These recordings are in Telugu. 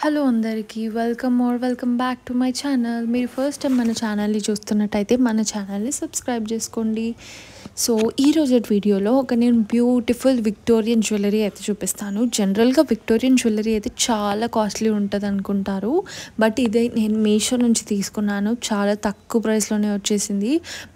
హలో అందరికీ welcome back to my channel. మీరు ఫస్ట్ టైం మన ఛానల్ని చూస్తున్నట్టయితే మన ఛానల్ని సబ్స్క్రైబ్ చేసుకోండి. సో ఈరోజు వీడియోలో నేను బ్యూటిఫుల్ విక్టోరియన్ జ్యువెలరీ అయితే చూపిస్తాను. జనరల్గా విక్టోరియన్ జ్యువెలరీ అయితే చాలా కాస్ట్లీ ఉంటుంది అనుకుంటారు, బట్ ఇదే నేను మీషో నుంచి తీసుకున్నాను. చాలా తక్కువ ప్రైస్లోనే వచ్చేసింది.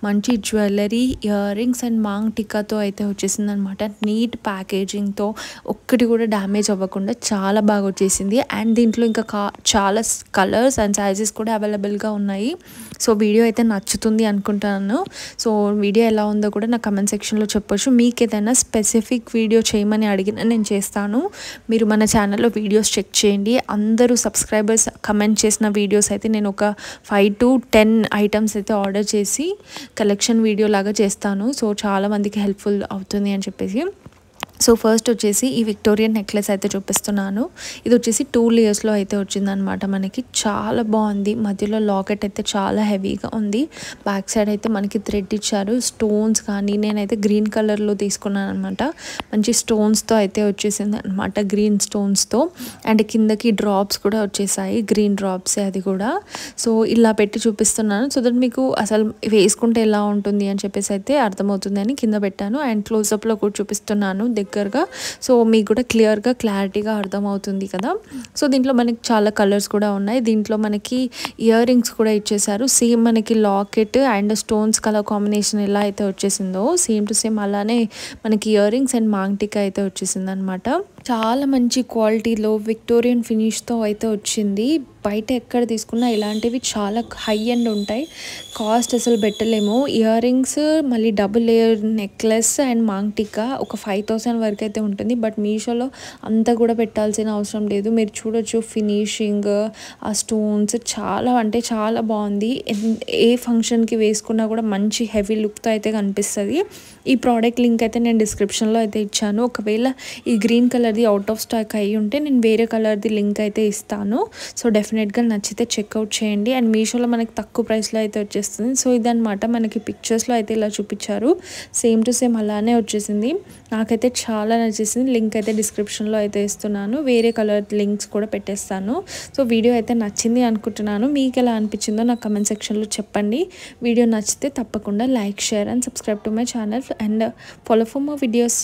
మంచి jewellery, ear rings and maang టిక్కాతో అయితే వచ్చేసింది అనమాట. నీట్ ప్యాకేజింగ్తో, ఒక్కటి కూడా డ్యామేజ్ అవ్వకుండా చాలా బాగా వచ్చేసింది. అండ్ దీంట్లో ఇంకా చాలా కలర్స్ అండ్ సైజెస్ కూడా అవైలబుల్గా ఉన్నాయి. సో వీడియో అయితే నచ్చుతుంది అనుకుంటున్నాను. సో వీడియో ఎలా ఉందో కూడా నా కమెంట్ సెక్షన్లో చెప్పొచ్చు. మీకు ఏదైనా స్పెసిఫిక్ వీడియో చేయమని అడిగినా నేను చేస్తాను. మీరు మన ఛానల్లో వీడియోస్ చెక్ చేయండి. అందరూ సబ్స్క్రైబర్స్ కమెంట్ చేసిన వీడియోస్ అయితే నేను ఒక 5 to 10 ఐటమ్స్ అయితే ఆర్డర్ చేసి కలెక్షన్ వీడియో లాగా చేస్తాను. సో చాలామందికి హెల్ప్ఫుల్ అవుతుంది అని చెప్పేసి. సో ఫస్ట్ వచ్చేసి ఈ విక్టోరియన్ నెక్లెస్ అయితే చూపిస్తున్నాను. ఇది వచ్చేసి 2 లేయర్స్లో అయితే వచ్చిందనమాట. మనకి చాలా బాగుంది. మధ్యలో లాకెట్ అయితే చాలా హెవీగా ఉంది. బ్యాక్ సైడ్ అయితే మనకి థ్రెడ్ ఇచ్చారు. స్టోన్స్ కానీ నేనైతే గ్రీన్ కలర్లో తీసుకున్నాను అనమాట. మంచి స్టోన్స్తో అయితే వచ్చేసింది అనమాట, గ్రీన్ స్టోన్స్తో. అండ్ కిందకి డ్రాప్స్ కూడా వచ్చేసాయి, గ్రీన్ డ్రాప్స్. అది కూడా సో ఇలా పెట్టి చూపిస్తున్నాను, సో దట్ మీకు అసలు వేసుకుంటే ఎలా ఉంటుంది అని చెప్పేసి అయితే అర్థమవుతుంది అని కింద పెట్టాను. అండ్ క్లోజప్లో కూడా చూపిస్తున్నాను దగ్గరగా, సో మీకు కూడా క్లారిటీగా అర్థమవుతుంది కదా. సో దీంట్లో మనకి చాలా కలర్స్ కూడా ఉన్నాయి. దీంట్లో మనకి ఇయర్ రింగ్స్ కూడా ఇచ్చేసారు. సేమ్ మనకి locket and stones colour combination ఎలా అయితే వచ్చేసిందో సేమ్ టు సేమ్ అలానే మనకి ear rings and maang tikka అయితే వచ్చేసింది అనమాట. చాలా మంచి క్వాలిటీలో విక్టోరియన్ ఫినిష్తో అయితే వచ్చింది. బయట ఎక్కడ తీసుకున్నా ఇలాంటివి చాలా హై ఎండ్ ఉంటాయి, కాస్ట్ అసలు పెట్టలేము. ఇయర్ రింగ్స్, మళ్ళీ double layer necklace and maang tikka ఒక 5,000 వరకు అయితే ఉంటుంది. బట్ మీషోలో అంతా కూడా పెట్టాల్సిన అవసరం లేదు. మీరు చూడొచ్చు ఫినిషింగ్, ఆ స్టోన్స్ చాలా అంటే చాలా బాగుంది. ఏ ఫంక్షన్కి వేసుకున్నా కూడా మంచి హెవీ లుక్తో అయితే కనిపిస్తుంది. ఈ ప్రోడక్ట్ లింక్ అయితే నేను డిస్క్రిప్షన్లో అయితే ఇచ్చాను. ఒకవేళ ఈ గ్రీన్ కలర్ది అవుట్ ఆఫ్ స్టాక్ అయ్యి ఉంటే నేను వేరే కలర్ది లింక్ అయితే ఇస్తాను. సో డెఫినెట్గా నచ్చితే చెక్అవుట్ చేయండి. అండ్ మీషోలో మనకి తక్కువ ప్రైస్లో అయితే వచ్చేస్తుంది. సో ఇదనమాట, మనకి పిక్చర్స్లో అయితే ఇలా చూపించారు. సేమ్ టు సేమ్ అలానే వచ్చేసింది. నాకైతే చాలా నచ్చేసింది. లింక్ అయితే డిస్క్రిప్షన్లో అయితే ఇస్తున్నాను. వేరే కలర్ లింక్స్ కూడా పెట్టేస్తాను. సో వీడియో అయితే నచ్చింది అనుకుంటున్నాను. మీకు ఎలా అనిపించిందో నాకు కమెంట్ సెక్షన్లో చెప్పండి. వీడియో నచ్చితే తప్పకుండా like, share and subscribe to my channel and follow for more videos.